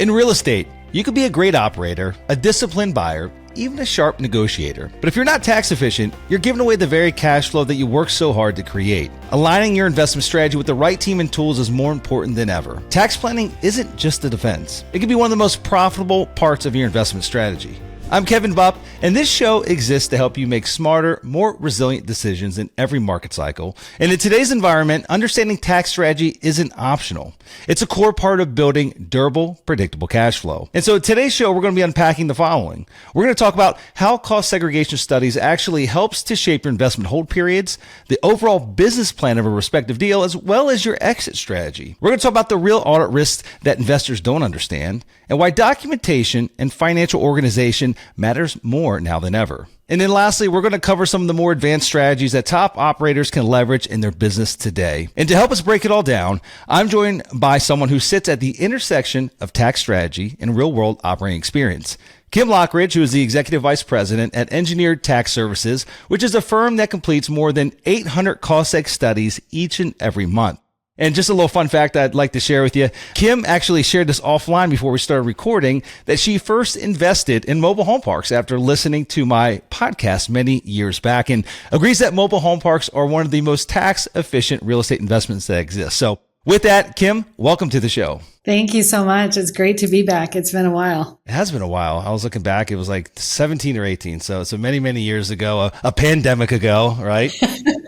In real estate, you could be a great operator, a disciplined buyer, even a sharp negotiator. But if you're not tax efficient, you're giving away the very cash flow that you work so hard to create. Aligning your investment strategy with the right team and tools is more important than ever. Tax planning isn't just a defense. It can be one of the most profitable parts of your investment strategy. I'm Kevin Bupp, and this show exists to help you make smarter, more resilient decisions in every market cycle. And in today's environment, understanding tax strategy isn't optional. It's a core part of building durable, predictable cash flow. And so today's show, we're going to be unpacking the following. We're going to talk about how cost segregation studies actually helps to shape your investment hold periods, the overall business plan of a respective deal, as well as your exit strategy. We're going to talk about the real audit risks that investors don't understand, and why documentation and financial organization matters more now than ever. And then lastly, we're going to cover some of the more advanced strategies that top operators can leverage in their business today. And to help us break it all down, I'm joined by someone who sits at the intersection of tax strategy and real-world operating experience. Kim Lochridge, who is the Executive Vice President at Engineered Tax Services, which is a firm that completes more than 800 cost seg studies each and every month. And just a little fun fact I'd like to share with you. Kim actually shared this offline before we started recording that she first invested in mobile home parks after listening to my podcast many years back, and agrees that mobile home parks are one of the most tax efficient real estate investments that exist. So with that, Kim, welcome to the show. Thank you so much. It's great to be back. It's been a while. It has been a while. I was looking back. It was like 17 or 18. So many, many years ago, a pandemic ago, right?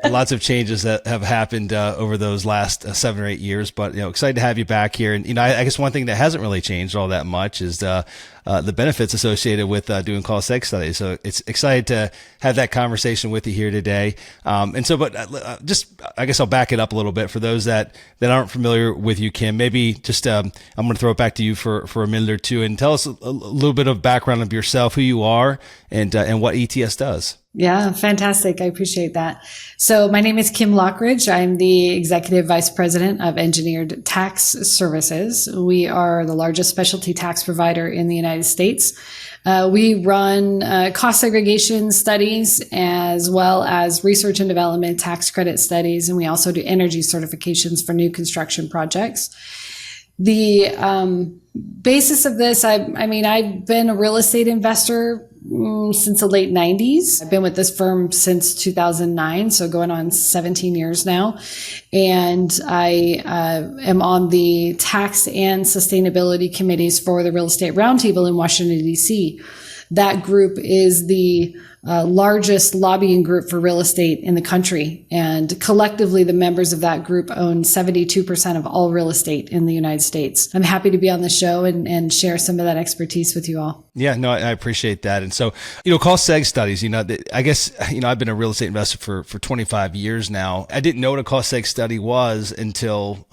Lots of changes that have happened over those last 7 or 8 years. But, excited to have you back here. And, I guess one thing that hasn't really changed all that much is the benefits associated with doing cost seg studies. So it's excited to have that conversation with you here today. I guess I'll back it up a little bit for those that aren't familiar with you, Kim. Maybe just I'm going to throw it back to you for a minute or two and tell us a little bit of background of yourself, who you are, and what ETS does. Yeah, fantastic. I appreciate that. So my name is Kim Lochridge. I'm the Executive Vice President of Engineered Tax Services. We are the largest specialty tax provider in the United States. We run cost segregation studies as well as research and development tax credit studies, and we also do energy certifications for new construction projects. The basis of this, I've been a real estate investor since the late 90s. I've been with this firm since 2009, so going on 17 years now. And I am on the tax and sustainability committees for the Real Estate Roundtable in Washington, D.C. That group is the largest lobbying group for real estate in the country. And collectively, the members of that group own 72% of all real estate in the United States. I'm happy to be on the show and share some of that expertise with you all. Yeah, no, I appreciate that. And so, cost seg studies, I guess, I've been a real estate investor for 25 years now. I didn't know what a cost seg study was until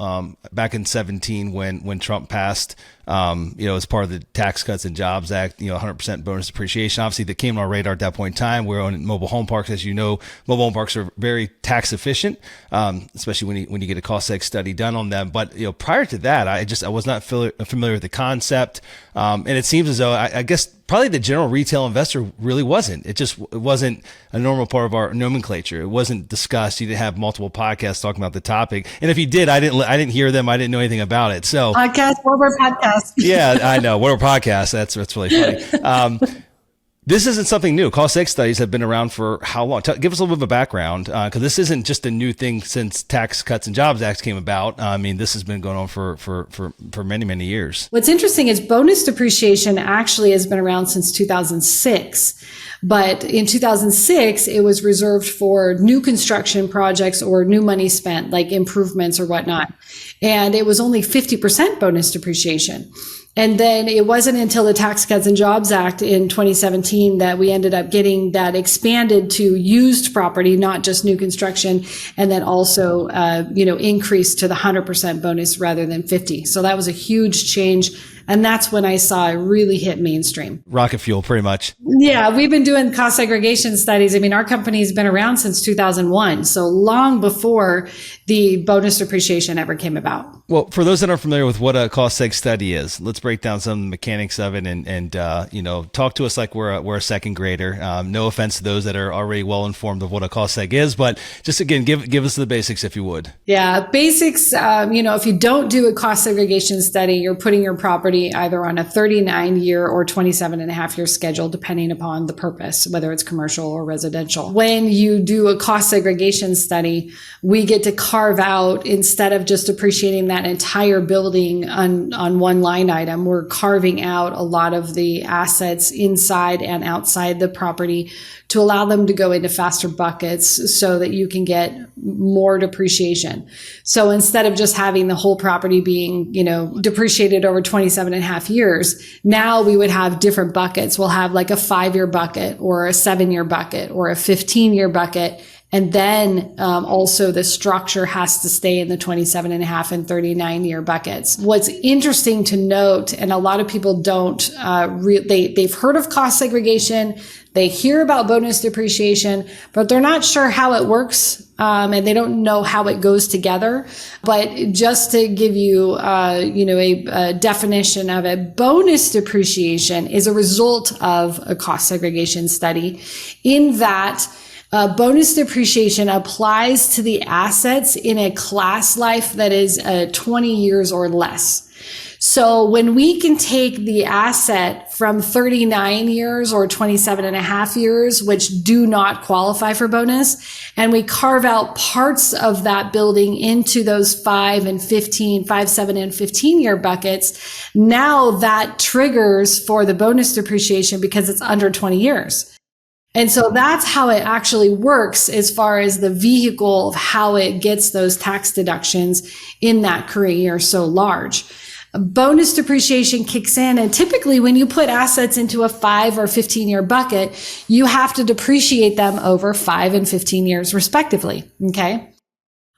back in 17 when Trump passed, as part of the Tax Cuts and Jobs Act, 100% bonus depreciation. Obviously, that came on our radar at that point in time. We're on mobile home parks. As you know, mobile home parks are very tax efficient, especially when you get a cost seg study done on them. But, prior to that, I was not familiar with the concept. And it seems as though, I guess, probably the general retail investor really wasn't. It wasn't a normal part of our nomenclature. It wasn't discussed. You didn't have multiple podcasts talking about the topic. And if you did, I didn't hear them. I didn't know anything about it. So podcast. Yeah, I know. What are podcasts? That's really funny. This isn't something new. Cost seg studies have been around for how long? Give us a little bit of a background, because this isn't just a new thing since Tax Cuts and Jobs Act came about. This has been going on for many, many years. What's interesting is bonus depreciation actually has been around since 2006. But in 2006, it was reserved for new construction projects or new money spent, like improvements or whatnot. And it was only 50% bonus depreciation. And then it wasn't until the Tax Cuts and Jobs Act in 2017 that we ended up getting that expanded to used property, not just new construction, and then also, increased to the 100% bonus rather than 50. So that was a huge change. And that's when I saw it really hit mainstream. Rocket fuel, pretty much. Yeah, we've been doing cost segregation studies. Our company's been around since 2001, so long before the bonus depreciation ever came about. Well, for those that aren't familiar with what a cost seg study is, let's break down some of the mechanics of it and talk to us like we're a second grader. No offense to those that are already well informed of what a cost seg is, but just again, give us the basics if you would. Yeah, basics. If you don't do a cost segregation study, you're putting your property property either on a 39-year or 27.5-year schedule, depending upon the purpose, whether it's commercial or residential. When you do a cost segregation study, we get to carve out, instead of just appreciating that entire building on one line item, we're carving out a lot of the assets inside and outside the property to allow them to go into faster buckets so that you can get more depreciation. So instead of just having the whole property being, depreciated over 27.5 years, now we would have different buckets. We'll have like a 5-year bucket or a 7-year bucket or a 15-year bucket. And then also the structure has to stay in the 27.5 and 39-year buckets. What's interesting to note, and a lot of people don't, they've heard of cost segregation, they hear about bonus depreciation, but they're not sure how it works, and they don't know how it goes together. But just to give you, a definition of it, bonus depreciation is a result of a cost segregation study, in that bonus depreciation applies to the assets in a class life that is 20 years or less. So when we can take the asset from 39 years or 27.5 years, which do not qualify for bonus, and we carve out parts of that building into those 5, 7, and 15-year buckets, now that triggers for the bonus depreciation because it's under 20 years. And so that's how it actually works as far as the vehicle of how it gets those tax deductions in that current year so large. Bonus depreciation kicks in, and typically when you put assets into a 5 or 15-year bucket, you have to depreciate them over 5 and 15 years respectively, okay?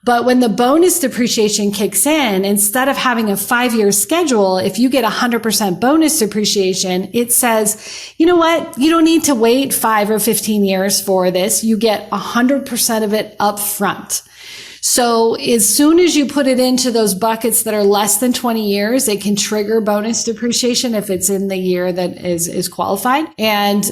But when the bonus depreciation kicks in, instead of having a 5-year schedule, if you get 100% bonus depreciation, it says, you know what? You don't need to wait 5 or 15 years for this. You get 100% of it up front. So as soon as you put it into those buckets that are less than 20 years, it can trigger bonus depreciation if it's in the year that is qualified. And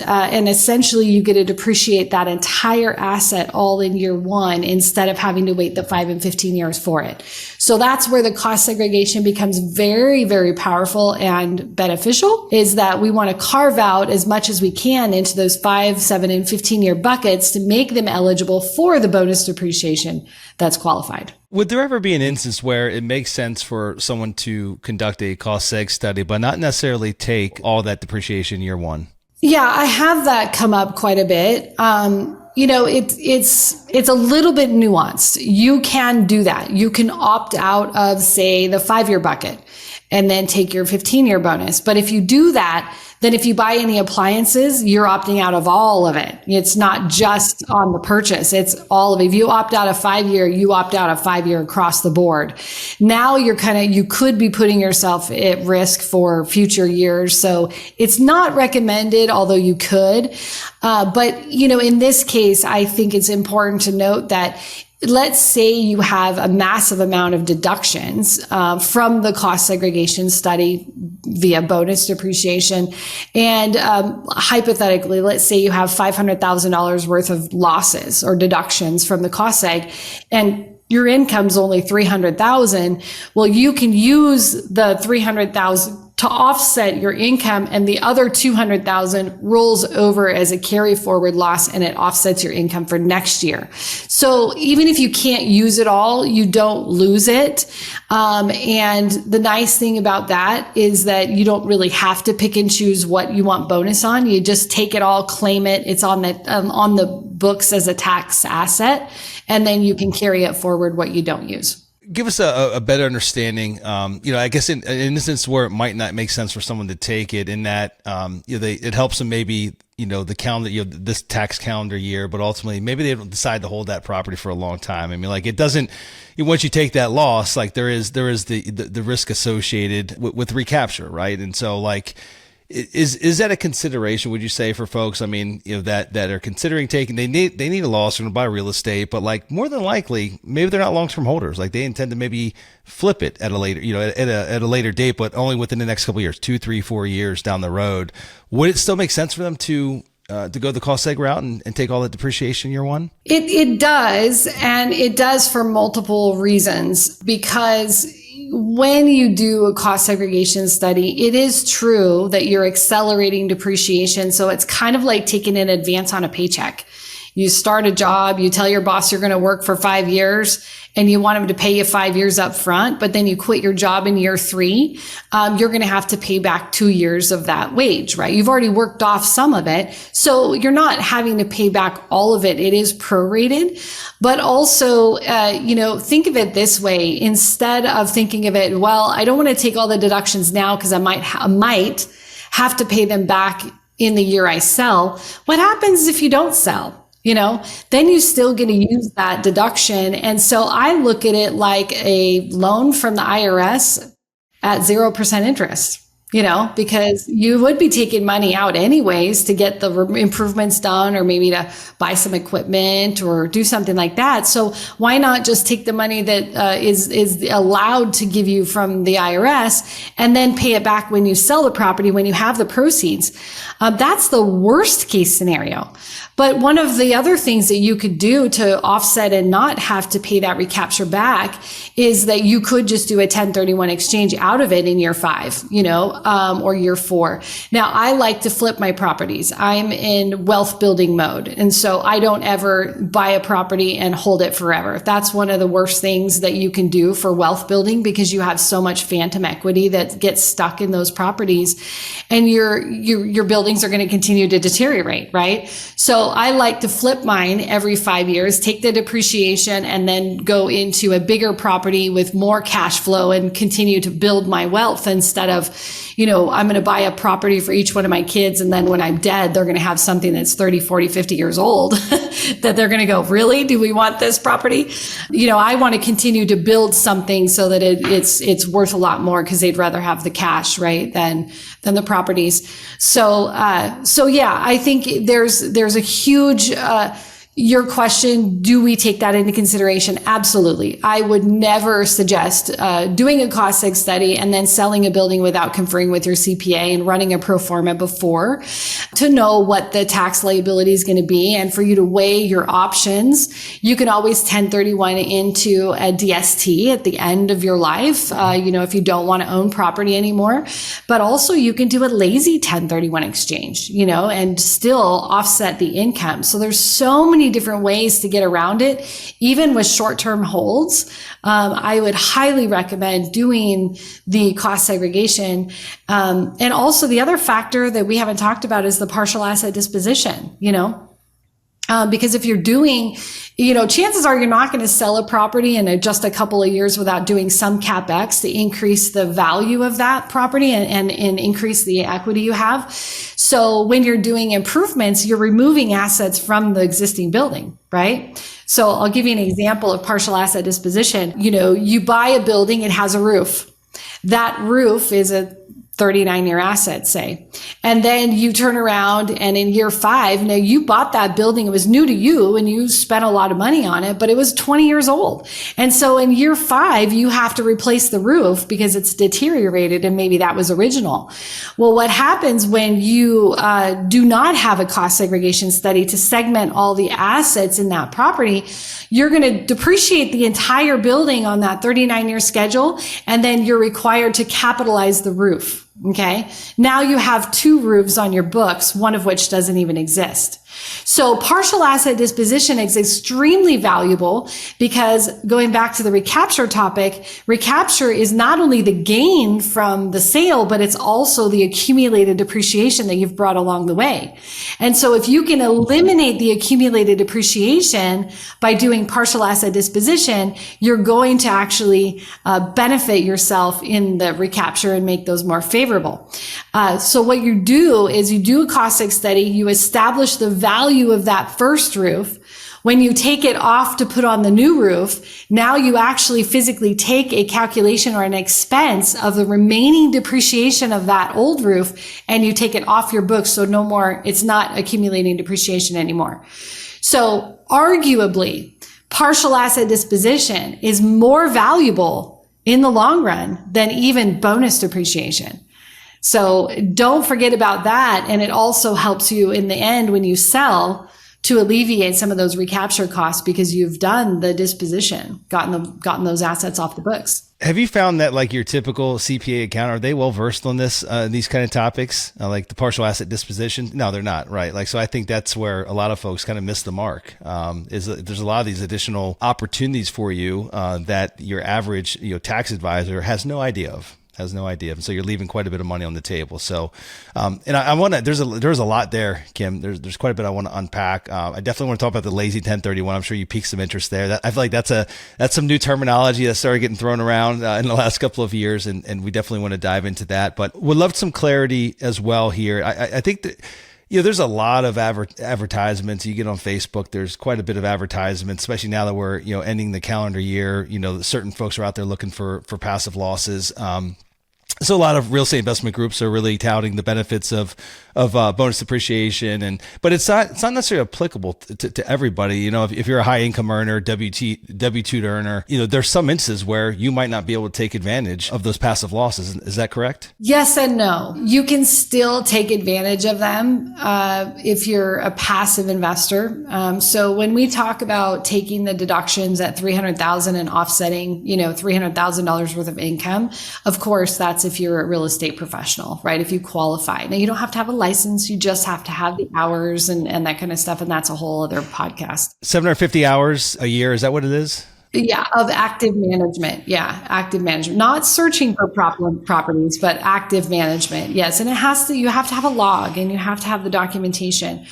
essentially you get to depreciate that entire asset all in year one instead of having to wait the 5 and 15 years for it. So that's where the cost segregation becomes very, very powerful and beneficial, is that we want to carve out as much as we can into those 5, 7, and 15-year buckets to make them eligible for the bonus depreciation that's qualified. Would there ever be an instance where it makes sense for someone to conduct a cost seg study, but not necessarily take all that depreciation year one? Yeah, I have that come up quite a bit. It's a little bit nuanced. You can do that. You can opt out of, say, the 5-year bucket and then take your 15-year bonus. But if you do that, then if you buy any appliances, you're opting out of all of it. It's not just on the purchase. It's all of it. If you opt out of 5-year, you opt out of 5-year across the board. Now you could be putting yourself at risk for future years. So it's not recommended, although you could. But in this case, I think it's important to note that let's say you have a massive amount of deductions from the cost segregation study via bonus depreciation. And hypothetically, let's say you have $500,000 worth of losses or deductions from the cost seg, and your income's only $300,000. Well, you can use the $300,000 to offset your income, and the other $200,000 rolls over as a carry forward loss, and it offsets your income for next year. So even if you can't use it all, you don't lose it. And the nice thing about that is that you don't really have to pick and choose what you want bonus on. You just take it all, claim it. It's on the books as a tax asset, and then you can carry it forward what you don't use. Give us a better understanding. I guess in an instance where it might not make sense for someone to take it, in that it helps them maybe the calendar, this tax calendar year, but ultimately maybe they don't decide to hold that property for a long time. I mean, like, it doesn't. Once you take that loss, like there is the risk associated with recapture, right? And so, like, Is that a consideration, would you say, for folks? I mean, that are considering taking, they need a loss, they're going to buy real estate, but like more than likely, maybe they're not long-term holders. Like they intend to maybe flip it at a later, at a later date, but only within the next couple of years, 2, 3, 4 years down the road. Would it still make sense for them to go the cost seg route and take all that depreciation year one? It does, and it does for multiple reasons, because when you do a cost segregation study, it is true that you're accelerating depreciation. So it's kind of like taking an advance on a paycheck. You start a job, you tell your boss you're going to work for 5 years and you want him to pay you 5 years up front, but then you quit your job in year 3. You're going to have to pay back 2 years of that wage, right? You've already worked off some of it. So you're not having to pay back all of it. It is prorated, but also, think of it this way. Instead of thinking of it, well, I don't want to take all the deductions now because I might have to pay them back in the year I sell. What happens if you don't sell? Then you still get to use that deduction. And so I look at it like a loan from the IRS at 0% interest, because you would be taking money out anyways to get the improvements done, or maybe to buy some equipment or do something like that. So why not just take the money that is allowed to give you from the IRS and then pay it back when you sell the property, when you have the proceeds? That's the worst case scenario. But one of the other things that you could do to offset and not have to pay that recapture back is that you could just do a 1031 exchange out of it in year 5, or year 4. Now, I like to flip my properties. I'm in wealth building mode. And so I don't ever buy a property and hold it forever. That's one of the worst things that you can do for wealth building, because you have so much phantom equity that gets stuck in those properties, and your buildings are going to continue to deteriorate, right? So I like to flip mine every 5 years, take the depreciation, and then go into a bigger property with more cash flow and continue to build my wealth, instead of, I'm going to buy a property for each one of my kids. And then when I'm dead, they're going to have something that's 30, 40, 50 years old that they're going to go, really? Do we want this property? I want to continue to build something so that it's worth a lot more, because they'd rather have the cash, right, than the properties. So yeah, I think there's a huge, your question, do we take that into consideration? Absolutely. I would never suggest doing a cost seg study and then selling a building without conferring with your CPA and running a pro forma before, to know what the tax liability is going to be, and for you to weigh your options. You can always 1031 into a DST at the end of your life, if you don't want to own property anymore. But also you can do a lazy 1031 exchange, and still offset the income. So there's so many different ways to get around it, even with short-term holds. I would highly recommend doing the cost segregation. And also the other factor that we haven't talked about is the partial asset disposition, because if you're doing, chances are you're not going to sell a property in just a couple of years without doing some CapEx to increase the value of that property and increase the equity you have. So when you're doing improvements, you're removing assets from the existing building, right? So I'll give you an example of partial asset disposition. You buy a building, it has a roof. That roof is a 39-year asset, say. And then you turn around and in year 5, now you bought that building, it was new to you and you spent a lot of money on it, but it was 20 years old. And so in year 5, you have to replace the roof because it's deteriorated and maybe that was original. Well, what happens when you do not have a cost segregation study to segment all the assets in that property, you're going to depreciate the entire building on that 39-year schedule, and then you're required to capitalize the roof. Okay. Now you have 2 roofs on your books, one of which doesn't even exist. So partial asset disposition is extremely valuable because, going back to the recapture topic, recapture is not only the gain from the sale, but it's also the accumulated depreciation that you've brought along the way. And so if you can eliminate the accumulated depreciation by doing partial asset disposition, you're going to actually benefit yourself in the recapture and make those more favorable. So what you do is you do a cost seg study, you establish the value of that first roof. When you take it off to put on the new roof, now you actually physically take a calculation or an expense of the remaining depreciation of that old roof and you take it off your books. So no more, it's not accumulating depreciation anymore. So arguably, partial asset disposition is more valuable in the long run than even bonus depreciation. So don't forget about that. And it also helps you in the end when you sell to alleviate some of those recapture costs because you've done the disposition, gotten those assets off the books. Have you found that like your typical CPA accountant, are they well versed on this, these kind of topics, like the partial asset disposition? No, they're not, right? Like, so I think that's where a lot of folks kind of miss the mark. Is that there's a lot of these additional opportunities for you that your average, tax advisor has no idea of. And so you're leaving quite a bit of money on the table. So, and I want to, there's a lot there, Kim. There's quite a bit I want to unpack. I definitely want to talk about the lazy 1031. I'm sure you piqued some interest there. I feel like that's some new terminology that started getting thrown around in the last couple of years. And we definitely want to dive into that, but would love some clarity as well here. I think that, there's a lot of advertisements you get on Facebook. There's quite a bit of advertisements, especially now that we're, ending the calendar year. Certain folks are out there looking for passive losses. So a lot of real estate investment groups are really touting the benefits of bonus depreciation, but it's not necessarily applicable to everybody. If you're a high income earner, W-2 earner, there's some instances where you might not be able to take advantage of those passive losses. Is that correct? Yes and no. You can still take advantage of them if you're a passive investor. So when we talk about taking the deductions at $300,000 and offsetting, $300,000 worth of income, of course, that's if you're a real estate professional, right? If you qualify. Now, you don't have to have a license. You just have to have the hours and that kind of stuff. And that's a whole other podcast. 750 hours a year. Is that what it is? Yeah, of active management. Yeah, active management. Not searching for properties, but active management. Yes, and you have to have a log and you have to have the documentation.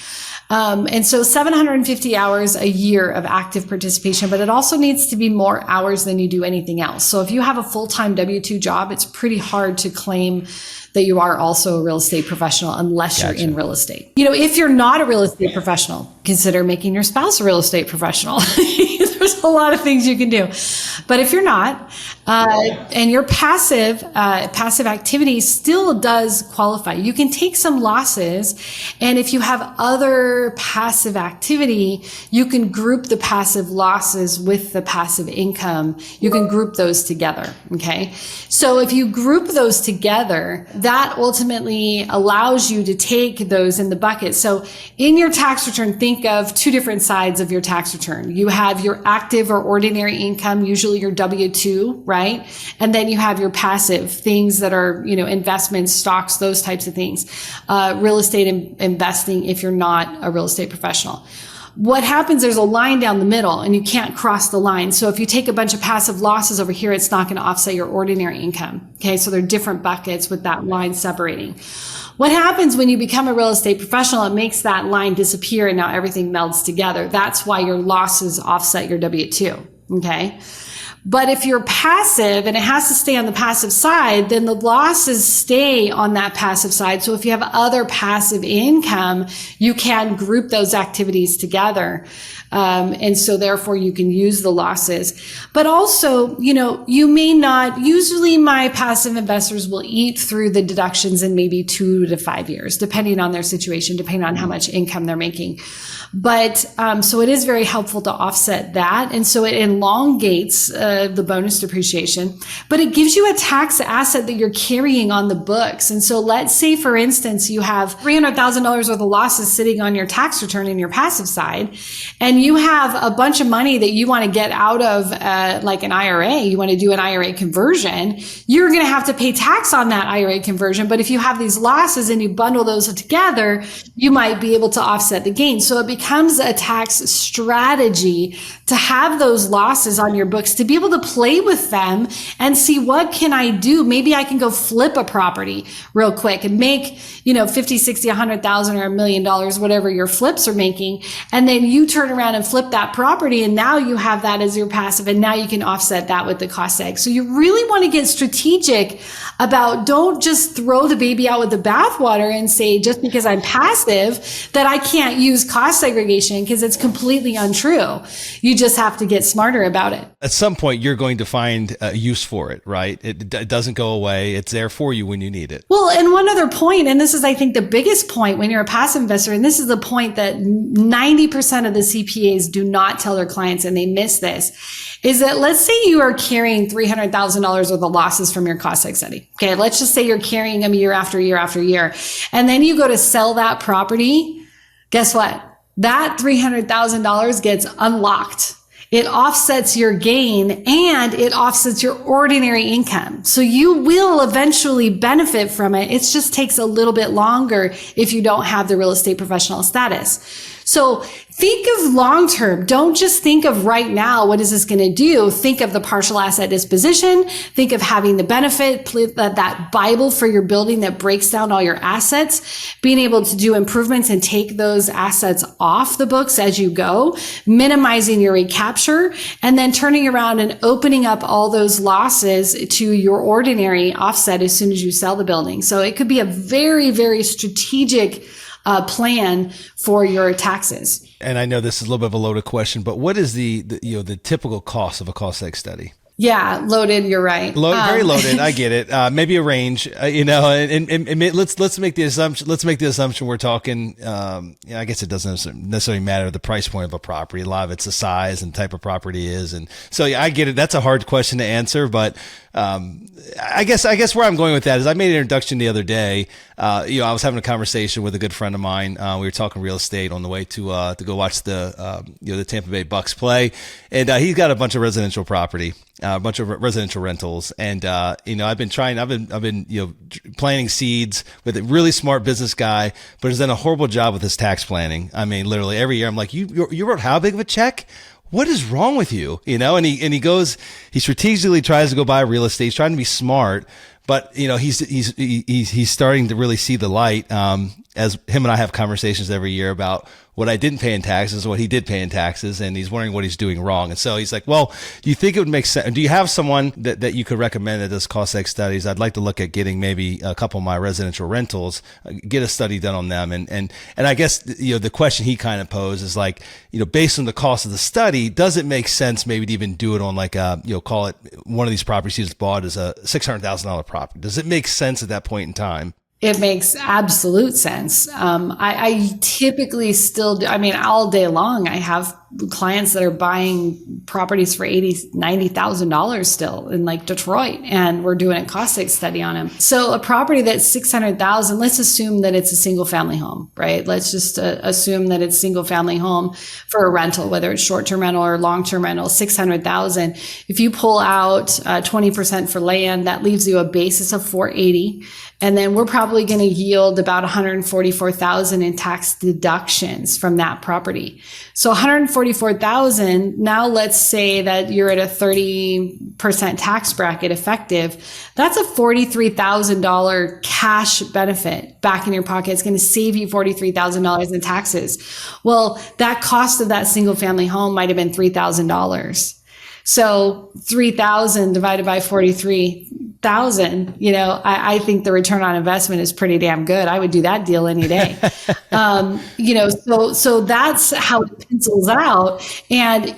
And so 750 hours a year of active participation, but it also needs to be more hours than you do anything else. So if you have a full-time W-2 job, it's pretty hard to claim that you are also a real estate professional unless you're in real estate. If you're not a real estate professional, consider making your spouse a real estate professional. There's a lot of things you can do. But if you're not, and your passive activity still does qualify. You can take some losses. And if you have other passive activity, you can group the passive losses with the passive income. You can group those together. Okay. So if you group those together, that ultimately allows you to take those in the bucket. So in your tax return, think of two different sides of your tax return. You have your active or ordinary income, usually your W-2, right? And then you have your passive things that are, investments, stocks, those types of things. Real estate investing if you're not a real estate professional. What happens, there's a line down the middle and you can't cross the line. So if you take a bunch of passive losses over here, it's not going to offset your ordinary income. Okay. So they're different buckets with that line separating. What happens when you become a real estate professional? It makes that line disappear and now everything melds together. That's why your losses offset your W-2. Okay. But if you're passive and it has to stay on the passive side, then the losses stay on that passive side. So if you have other passive income, you can group those activities together. And so therefore you can use the losses, but also, you may not, usually my passive investors will eat through the deductions in maybe 2 to 5 years, depending on their situation, depending on how much income they're making. But, so it is very helpful to offset that. And so it elongates, the bonus depreciation, but it gives you a tax asset that you're carrying on the books. And so let's say, for instance, you have $300,000 worth of losses sitting on your tax return in your passive side, and you have a bunch of money that you want to get out of, like an IRA, you want to do an IRA conversion, you're going to have to pay tax on that IRA conversion. But if you have these losses and you bundle those together, you might be able to offset the gain. So it becomes a tax strategy to have those losses on your books, to be able to play with them and see, what can I do? Maybe I can go flip a property real quick and make, 50, 60, 100,000 or $1 million, whatever your flips are making. And then you turn around and flip that property. And now you have that as your passive. And now you can offset that with the cost seg. So you really want to get strategic about, don't just throw the baby out with the bathwater and say, just because I'm passive, that I can't use cost segregation, because it's completely untrue. You just have to get smarter about it. At some point, you're going to find a use for it, right? It doesn't go away. It's there for you when you need it. Well, and one other point, and this is, I think, the biggest point when you're a passive investor, and this is the point that 90% of the CPAs do not tell their clients, and they miss this, is that let's say you are carrying $300,000 worth of losses from your cost seg study. Okay, let's just say you're carrying them year after year after year, and then you go to sell that property. Guess what? That $300,000 gets unlocked. It offsets your gain and it offsets your ordinary income. So you will eventually benefit from it. It just takes a little bit longer if you don't have the real estate professional status. So think of long term. Don't just think of right now. What is this going to do? Think of the partial asset disposition. Think of having the benefit, that Bible for your building that breaks down all your assets, being able to do improvements and take those assets off the books as you go, minimizing your recapture, and then turning around and opening up all those losses to your ordinary offset as soon as you sell the building. So it could be a very, very strategic plan for your taxes. And I know this is a little bit of a loaded question, but what is the typical cost of a cost seg study? Yeah, loaded. You're right. Very loaded. I get it. Maybe a range. And let's make the assumption. Let's make the assumption we're talking. I guess it doesn't necessarily matter the price point of a property. A lot of it's the size and type of property is, and so yeah, I get it. That's a hard question to answer, but I guess where I'm going with that is I made an introduction the other day. I was having a conversation with a good friend of mine. We were talking real estate on the way to go watch the Tampa Bay Bucks play, and he's got a bunch of residential property. A bunch of residential rentals. And, I've been planting seeds with a really smart business guy, but has done a horrible job with his tax planning. I mean, literally every year I'm like, you wrote how big of a check? What is wrong with you? And he strategically tries to go buy real estate. He's trying to be smart, but he's starting to really see the light, as him and I have conversations every year about what I didn't pay in taxes, what he did pay in taxes, and he's wondering what he's doing wrong. And so he's like, well, do you think it would make sense? Do you have someone that you could recommend that does cost seg studies? I'd like to look at getting maybe a couple of my residential rentals, get a study done on them. And I guess, the question he kind of posed is like, based on the cost of the study, does it make sense maybe to even do it on like call it one of these properties he's bought as a $600,000 property? Does it make sense at that point in time? It makes absolute sense. I typically still do. I mean, all day long, I have clients that are buying properties for $80,000, $90,000 still in like Detroit, and we're doing a cost seg study on them. So a property that's $600,000, let's assume that it's a single family home, right? Let's just assume that it's single family home for a rental, whether it's short-term rental or long-term rental, $600,000. If you pull out 20% for land, that leaves you a basis of $480,000. And then we're probably going to yield about $144,000 in tax deductions from that property. So $144,000. Now let's say that you're at a 30% tax bracket effective. That's a $43,000 cash benefit back in your pocket. It's going to save you $43,000 in taxes. Well, that cost of that single family home might have been $3,000. So 3,000 divided by 43,000, I think the return on investment is pretty damn good. I would do that deal any day. So that's how it pencils out. And,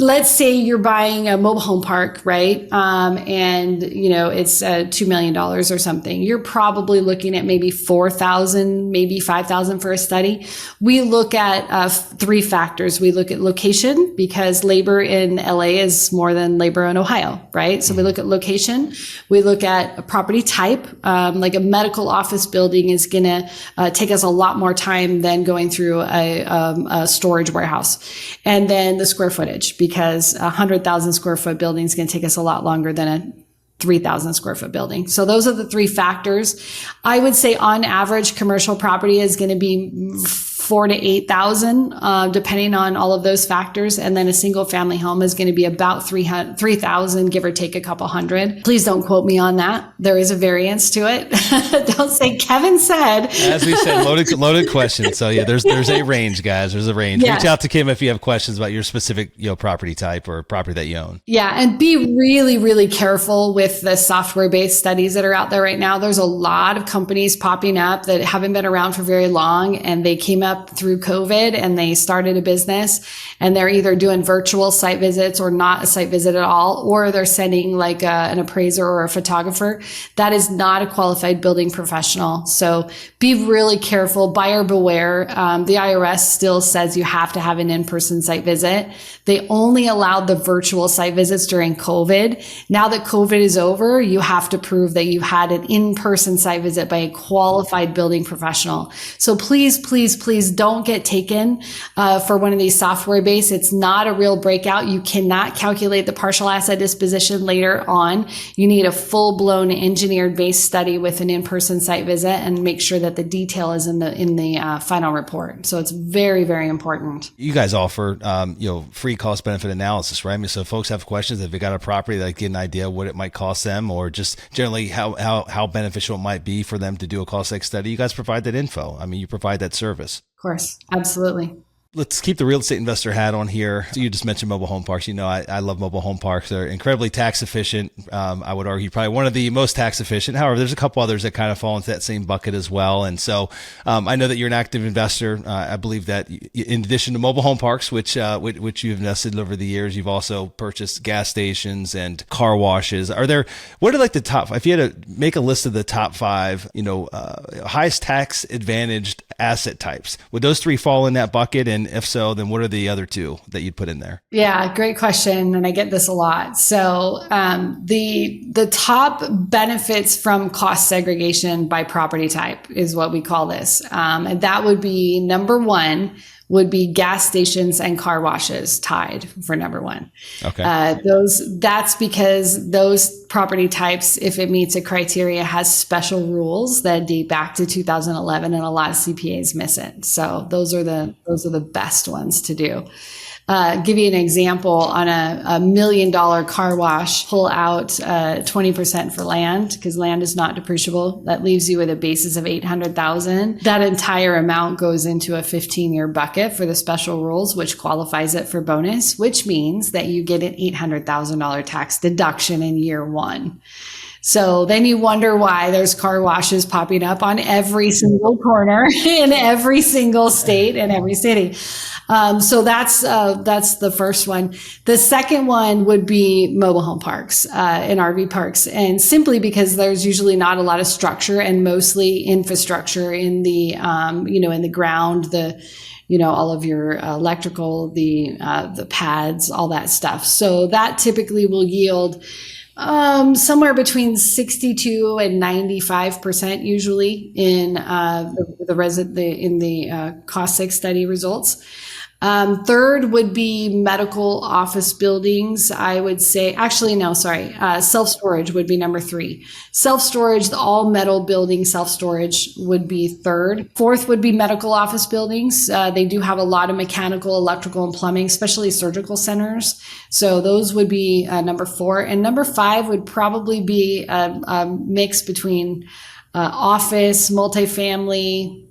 let's say you're buying a mobile home park, right? And it's $2 million or something. You're probably looking at maybe 4,000, maybe 5,000 for a study. We look at three factors. We look at location, because labor in LA is more than labor in Ohio, right? So we look at location. We look at a property type. Like a medical office building is going to take us a lot more time than going through a storage warehouse. And then the square footage, because 100,000 square foot building is going to take us a lot longer than a 3,000 square foot building. So those are the three factors. I would say on average, commercial property is going to be 4,000 to 8,000, depending on all of those factors. And then a single family home is going to be about 3,000, give or take a couple hundred. Please don't quote me on that. There is a variance to it. Don't say Kevin said. As we said, loaded question. So yeah, there's a range, guys. There's a range. Yeah. Reach out to Kim if you have questions about your specific, property type or property that you own. Yeah. And be really, really careful with the software-based studies that are out there right now. There's a lot of companies popping up that haven't been around for very long, and they came up through COVID and they started a business, and they're either doing virtual site visits or not a site visit at all, or they're sending like an appraiser or a photographer. That is not a qualified building professional. So be really careful, buyer beware. The IRS still says you have to have an in-person site visit. They only allowed the virtual site visits during COVID. Now that COVID is over, you have to prove that you had an in-person site visit by a qualified building professional. So please, please, please these don't get taken for one of these software based. It's not a real breakout. You cannot calculate the partial asset disposition later on. You need a full blown engineered based study with an in-person site visit and make sure that the detail is in the final report. So it's very, very important. You guys offer, free cost benefit analysis, right? I mean, so if folks have questions, if they got a property, they get an idea what it might cost them, or just generally how beneficial it might be for them to do a cost X study. You guys provide that info. I mean, you provide that service. Of course. Absolutely. Let's keep the real estate investor hat on here. So you just mentioned mobile home parks. You know, I love mobile home parks. They're incredibly tax efficient. I would argue probably one of the most tax efficient. However, there's a couple others that kind of fall into that same bucket as well. And so I know that you're an active investor. I believe that in addition to mobile home parks, which you've invested over the years, you've also purchased gas stations and car washes. What are like the top, if you had to make a list of the top 5, highest tax advantaged asset types, would those 3 fall in that bucket? And if so, then what are the other 2 that you'd put in there? Yeah, great question. And I get this a lot. So the top benefits from cost segregation by property type is what we call this. And that would be number 1 would be gas stations and car washes tied for number 1. Okay. That's because those property types, if it meets a criteria, has special rules that date back to 2011, and a lot of CPAs miss it. So those are the best ones to do. Give you an example on a $1 million car wash, pull out 20% for land because land is not depreciable. That leaves you with a basis of $800,000. That entire amount goes into a 15-year bucket for the special rules, which qualifies it for bonus, which means that you get an $800,000 tax deduction in year 1. So then you wonder why there's car washes popping up on every single corner in every single state and every city. So that's the first one. The second one would be mobile home parks, and RV parks. And simply because there's usually not a lot of structure and mostly infrastructure in the, in the ground, all of your electrical, the pads, all that stuff. So that typically will yield somewhere between 62 and 95% usually in the cost seg study results. Third would be medical office buildings. I would say, self-storage would be number 3. Self-storage, the all metal building self-storage would be third. Fourth would be medical office buildings. They do have a lot of mechanical, electrical, and plumbing, especially surgical centers. So those would be number 4. And number 5 would probably be a mix between office, multifamily,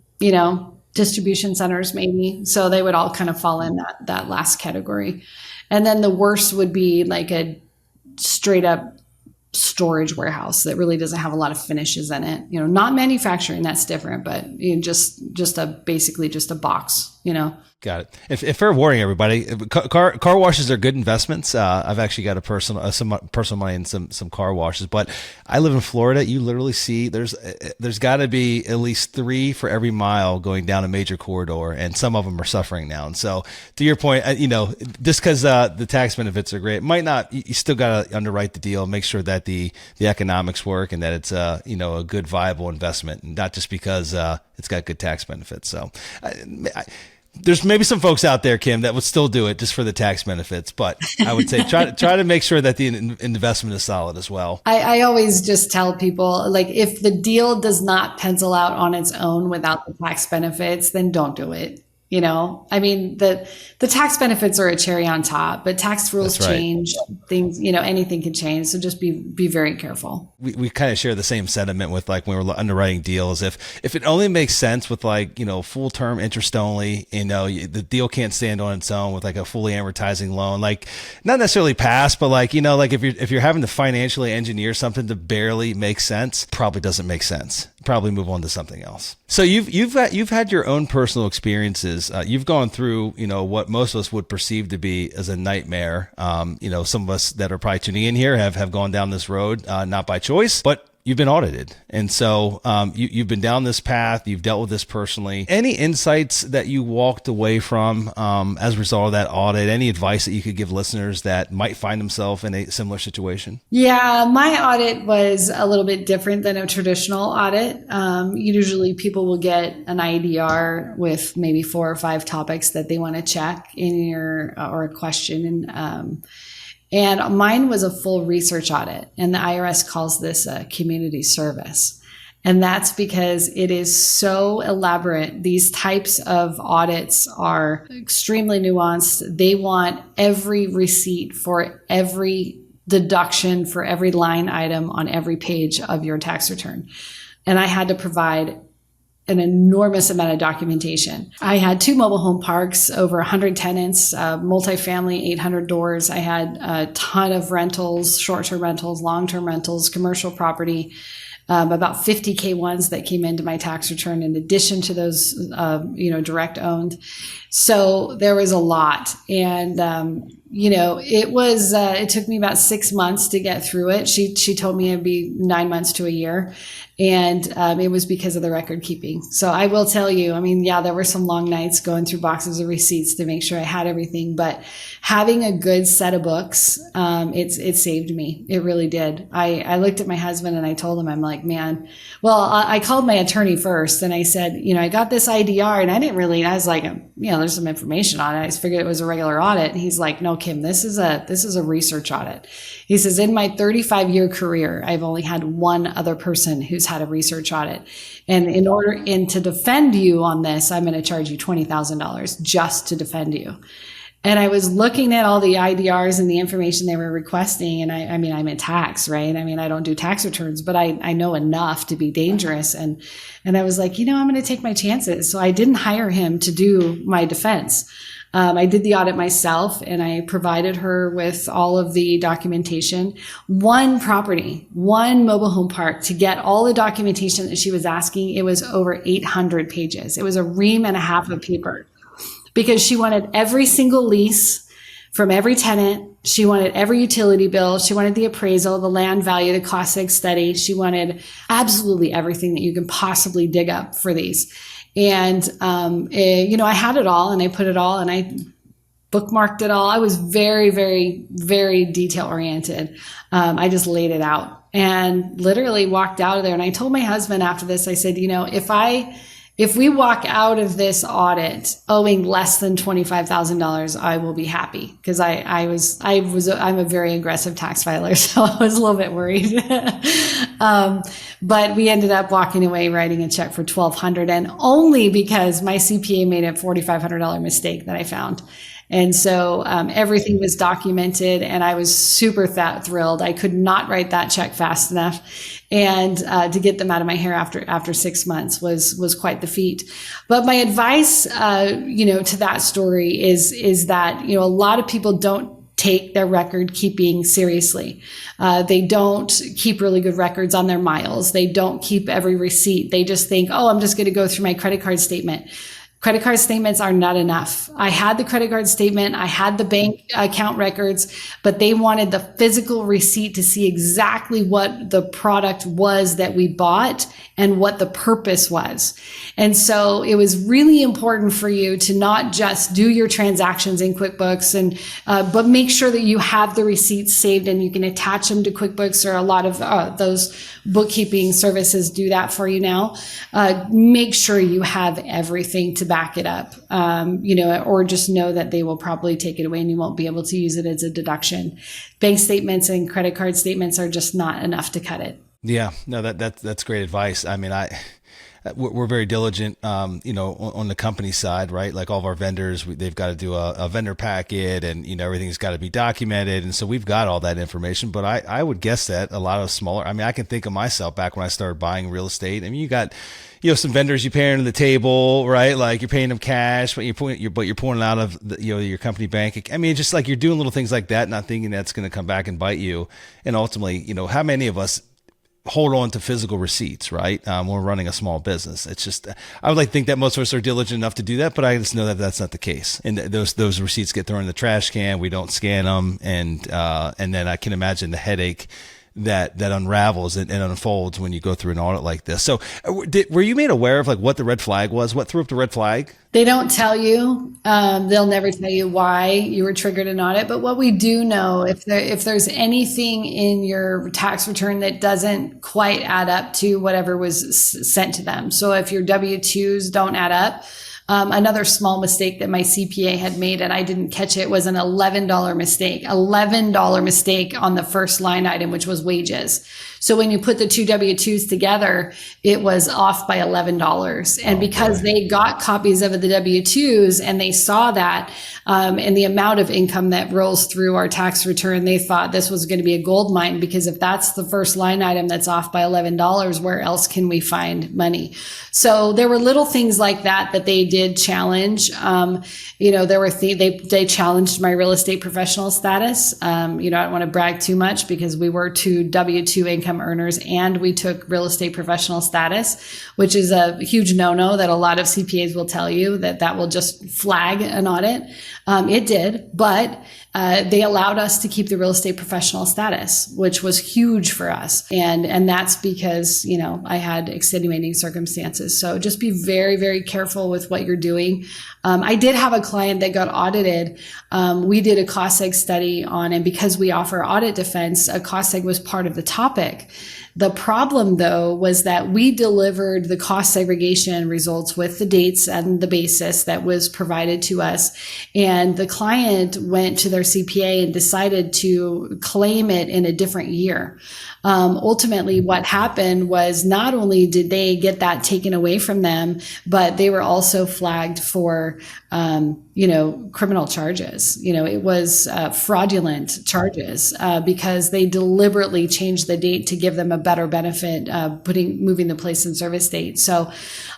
distribution centers maybe. So they would all kind of fall in that last category. And then the worst would be like a straight up storage warehouse that really doesn't have a lot of finishes in it. Not manufacturing, that's different, but just basically just a box, Got it. If fair warning, everybody, car washes are good investments. I've actually got some personal money in some car washes, but I live in Florida. You literally see there's got to be at least 3 for every mile going down a major corridor, and some of them are suffering now. And so, to your point, just because the tax benefits are great, might not. You still got to underwrite the deal, make sure that the economics work, and that it's a good viable investment, and not just because it's got good tax benefits. So. There's maybe some folks out there, Kim, that would still do it just for the tax benefits, but I would say try to make sure that the investment is solid as well. I always just tell people, like, if the deal does not pencil out on its own without the tax benefits, then don't do it. I mean, the tax benefits are a cherry on top, but tax rules change, things, anything can change. So just be very careful. We kind of share the same sentiment with like when we're underwriting deals. If it only makes sense with like, full term interest only, the deal can't stand on its own with like a fully amortizing loan, like not necessarily pass, but like, like if you're having to financially engineer something to barely make sense, probably doesn't make sense. Probably move on to something else. So you've had your own personal experiences. You've gone through, what most of us would perceive to be as a nightmare. Some of us that are probably tuning in here have gone down this road, not by choice, but you've been audited. And so you've been down this path. You've dealt with this personally. Any insights that you walked away from as a result of that audit? Any advice that you could give listeners that might find themselves in a similar situation? Yeah, my audit was a little bit different than a traditional audit. Usually people will get an IDR with maybe 4 or 5 topics that they want to check in your, or a question. And mine was a full research audit, and the IRS calls this a community service. And that's because it is so elaborate. These types of audits are extremely nuanced. They want every receipt for every deduction for every line item on every page of your tax return. And I had to provide an enormous amount of documentation. I had 2 mobile home parks, over 100 tenants, multifamily, 800 doors. I had a ton of rentals, short-term rentals, long-term rentals, commercial property, about 50 K1s that came into my tax return in addition to those, direct owned. So there was a lot. And, it took me about 6 months to get through it. She told me it'd be 9 months to a year. And it was because of the record keeping. So I will tell you, there were some long nights going through boxes of receipts to make sure I had everything. But having a good set of books, it saved me. It really did. I looked at my husband and I told him, I'm like, man, well, I called my attorney first and I said, I got this IDR and I was like, there's some information on it. I just figured it was a regular audit. And he's like, no, Kim, this is a research audit. He says, in my 35-year career, I've only had one other person who's had a research audit. And to defend you on this, I'm going to charge you $20,000 just to defend you. And I was looking at all the IDRs and the information they were requesting. And I'm in tax, right? I don't do tax returns, but I know enough to be dangerous. And I was like, I'm going to take my chances. So I didn't hire him to do my defense. I did the audit myself and I provided her with all of the documentation. One property, one mobile home park, to get all the documentation that she was asking, it was over 800 pages. It was a ream and a half of paper because she wanted every single lease from every tenant. She wanted every utility bill. She wanted the appraisal, the land value, the cost seg study. She wanted absolutely everything that you can possibly dig up for these. And, I had it all and I put it all and I bookmarked it all. I was very, very, very detail oriented. I just laid it out and literally walked out of there. And I told my husband after this, I said, if we walk out of this audit owing less than $25,000, I will be happy because I'm a very aggressive tax filer, so I was a little bit worried. But we ended up walking away writing a check for $1,200, and only because my CPA made a $4,500 mistake that I found. And so everything was documented and I was super thrilled. I could not write that check fast enough. And to get them out of my hair after 6 months was quite the feat. But my advice, to that story is that, a lot of people don't take their record keeping seriously. They don't keep really good records on their miles. They don't keep every receipt. They just think, I'm just going to go through my credit card statement. Credit card statements are not enough. I had the credit card statement. I had the bank account records, but they wanted the physical receipt to see exactly what the product was that we bought and what the purpose was. And so it was really important for you to not just do your transactions in QuickBooks but make sure that you have the receipts saved and you can attach them to QuickBooks, or a lot of those bookkeeping services do that for you now. Make sure you have everything to back it up, or just know that they will probably take it away and you won't be able to use it as a deduction. Bank statements and credit card statements are just not enough to cut it. Yeah, no, that's great advice. We're very diligent, on the company side, right? Like all of our vendors, they've got to do a vendor packet and, everything's got to be documented. And so we've got all that information, but I would guess that a lot of smaller, I can think of myself back when I started buying real estate. You got, some vendors you pay under the table, right? Like you're paying them cash, but you're pulling it out of your company bank. Just like you're doing little things like that, not thinking that's going to come back and bite you. And ultimately, how many of us hold on to physical receipts, right? When we're running a small business. It's just, I would like to think that most of us are diligent enough to do that, but I just know that that's not the case. And those receipts get thrown in the trash can. We don't scan them. And then I can imagine the headache that unravels and unfolds when you go through an audit like this. So were you made aware of like what the red flag was? What threw up the red flag? They don't tell you. They'll never tell you why you were triggered an audit. But what we do know, if there's anything in your tax return that doesn't quite add up to whatever was sent to them. So if your W-2s don't add up, another small mistake that my CPA had made, and I didn't catch it, was an $11 mistake. $11 mistake on the first line item, which was wages. So when you put the two W-2s together, it was off by $11. And because they got copies of the W-2s and they saw that, and the amount of income that rolls through our tax return, they thought this was going to be a gold mine, because if that's the first line item that's off by $11, where else can we find money? So there were little things like that they did challenge. There were they challenged my real estate professional status. I don't want to brag too much, because we were two W-2 income earners and we took real estate professional status, which is a huge no-no that a lot of CPAs will tell you that will just flag an audit. It did, but they allowed us to keep the real estate professional status, which was huge for us. And that's because, I had extenuating circumstances. So just be very, very careful with what you're doing. I did have a client that got audited. We did a cost seg study on, and because we offer audit defense, a cost seg was part of the topic. The problem, though, was that we delivered the cost segregation results with the dates and the basis that was provided to us. And the client went to their CPA and decided to claim it in a different year. Ultimately, what happened was not only did they get that taken away from them, but they were also flagged for, criminal charges. It was fraudulent charges because they deliberately changed the date to give them a better benefit, moving the place in service date. So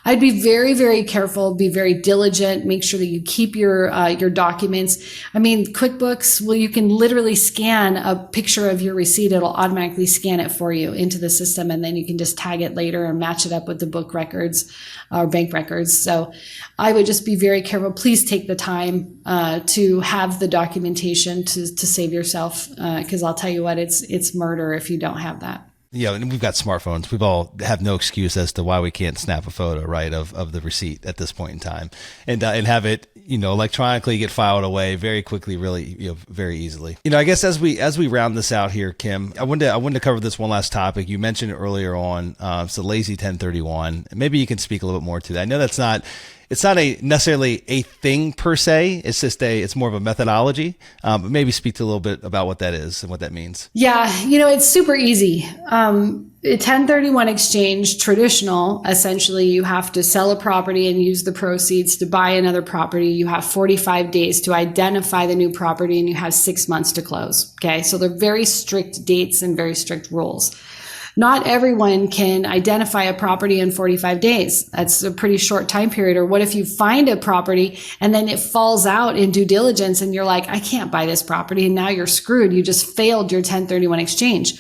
I'd be very, very careful, be very diligent, make sure that you keep your documents. I mean, QuickBooks, well, you can literally scan a picture of your receipt. It'll automatically scan it for you into the system, and then you can just tag it later and match it up with the book records or bank records. So I would just be very careful. Please take the time to have the documentation to save yourself, because I'll tell you what, it's murder if you don't have that. Yeah, and we've got smartphones. We've all have no excuse as to why we can't snap a photo, right, of the receipt at this point in time, and have it, electronically get filed away very quickly, really, very easily. I guess as we round this out here, Kim, I wanted to cover this one last topic. You mentioned it earlier on, so lazy 1031. Maybe you can speak a little bit more to that. I know it's not necessarily a thing per se. It's just it's more of a methodology. But maybe speak to a little bit about what that is and what that means. Yeah, it's super easy. A 1031 exchange, traditional, essentially you have to sell a property and use the proceeds to buy another property. You have 45 days to identify the new property and you have 6 months to close. Okay. So they're very strict dates and very strict rules. Not everyone can identify a property in 45 days. That's a pretty short time period. Or what if you find a property and then it falls out in due diligence and you're like, I can't buy this property, and now you're screwed. You just failed your 1031 exchange.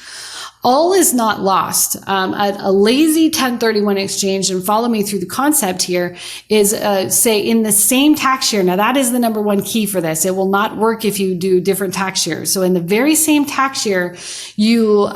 All is not lost. A lazy 1031 exchange, and follow me through the concept here, is say in the same tax year. Now that is the number one key for this. It will not work if you do different tax years. So in the very same tax year, you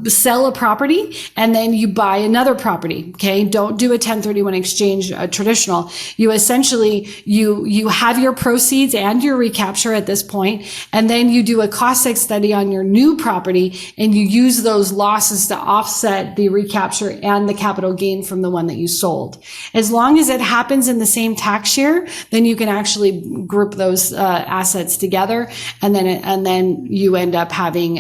sell a property and then you buy another property. Okay, don't do a 1031 exchange traditional. You essentially you have your proceeds and your recapture at this point, and then you do a cost seg study on your new property and you use those losses to offset the recapture and the capital gain from the one that you sold. As long as it happens in the same tax year, then you can actually group those assets together, and then you end up having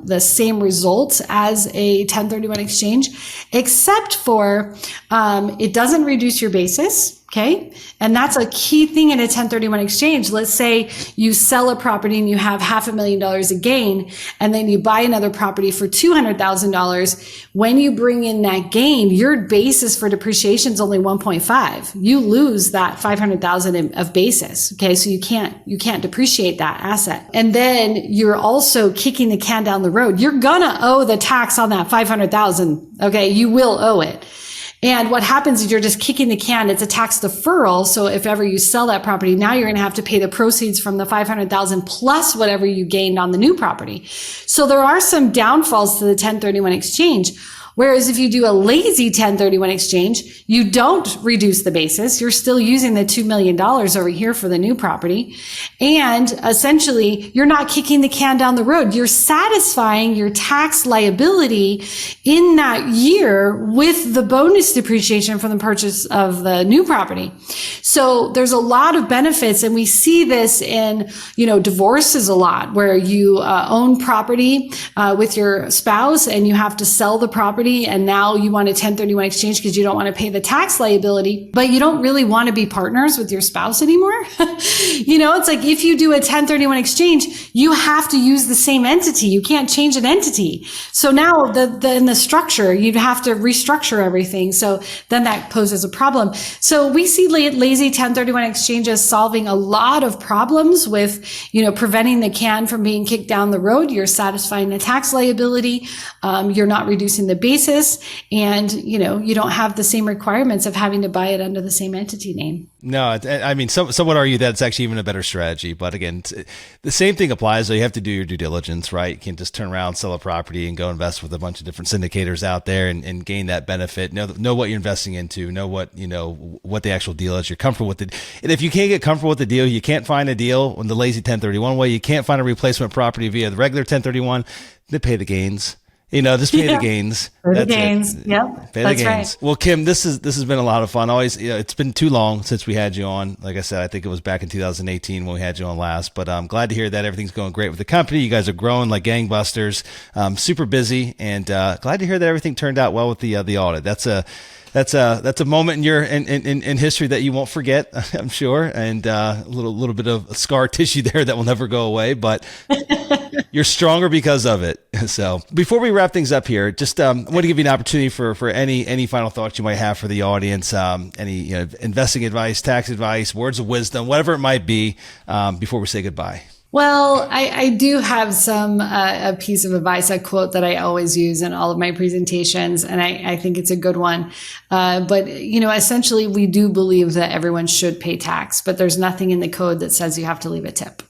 the same results as a 1031 exchange, except for it doesn't reduce your basis. Okay. And that's a key thing in a 1031 exchange. Let's say you sell a property and you have $500,000 a gain, and then you buy another property for $200,000. When you bring in that gain, your basis for depreciation is only 1.5. You lose that 500,000 of basis. Okay. So you can't depreciate that asset. And then you're also kicking the can down the road. You're going to owe the tax on that 500,000. Okay. You will owe it. And what happens is you're just kicking the can. It's a tax deferral. So if ever you sell that property, now you're going to have to pay the proceeds from the 500,000 plus whatever you gained on the new property. So there are some downfalls to the 1031 exchange. Whereas if you do a lazy 1031 exchange, you don't reduce the basis. You're still using the $2 million over here for the new property. And essentially, you're not kicking the can down the road. You're satisfying your tax liability in that year with the bonus depreciation from the purchase of the new property. So there's a lot of benefits. And we see this in, divorces a lot, where you own property with your spouse and you have to sell the property. And now you want a 1031 exchange because you don't want to pay the tax liability, but you don't really want to be partners with your spouse anymore. It's like if you do a 1031 exchange, you have to use the same entity. You can't change an entity. So now in the structure, you'd have to restructure everything. So then that poses a problem. So we see lazy 1031 exchanges solving a lot of problems with, preventing the can from being kicked down the road. You're satisfying the tax liability. You're not reducing the basis, and you don't have the same requirements of having to buy it under the same entity name. No, I mean, some would argue that it's actually even a better strategy. But again, the same thing applies. So you have to do your due diligence, right? You can't just turn around, sell a property, and go invest with a bunch of different syndicators out there and gain that benefit. Know what you're investing into. Know what the actual deal is. You're comfortable with it. And if you can't get comfortable with the deal, you can't find a deal in the lazy 1031 way. You can't find a replacement property via the regular 1031. Then pay the gains. Just pay the gains. Pay the gains. Yep. Pay the gains. Right. Well, Kim, this has been a lot of fun. Always, it's been too long since we had you on. Like I said, I think it was back in 2018 when we had you on last. But I'm glad to hear that everything's going great with the company. You guys are growing like gangbusters. Super busy, and glad to hear that everything turned out well with the audit. That's a moment in your in history that you won't forget, I'm sure, and a little bit of scar tissue there that will never go away. But you're stronger because of it. So before we wrap things up here, just want to give you an opportunity for any final thoughts you might have for the audience, any investing advice, tax advice, words of wisdom, whatever it might be, before we say goodbye. Well, I do have a piece of advice, a quote that I always use in all of my presentations, and I think it's a good one. But essentially, we do believe that everyone should pay tax, but there's nothing in the code that says you have to leave a tip.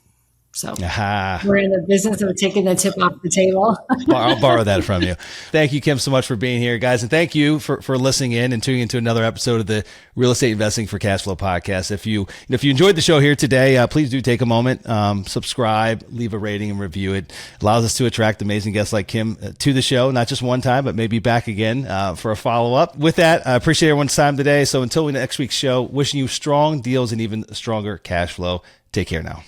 So we're in the business of taking the tip off the table. I'll borrow that from you. Thank you, Kim, so much for being here, guys. And thank you for listening in and tuning into another episode of the Real Estate Investing for Cash Flow podcast. If you enjoyed the show here today, please do take a moment, subscribe, leave a rating and review. It allows us to attract amazing guests like Kim to the show, not just one time, but maybe back again for a follow-up. With that, I appreciate everyone's time today. So until next week's show, wishing you strong deals and even stronger cash flow. Take care now.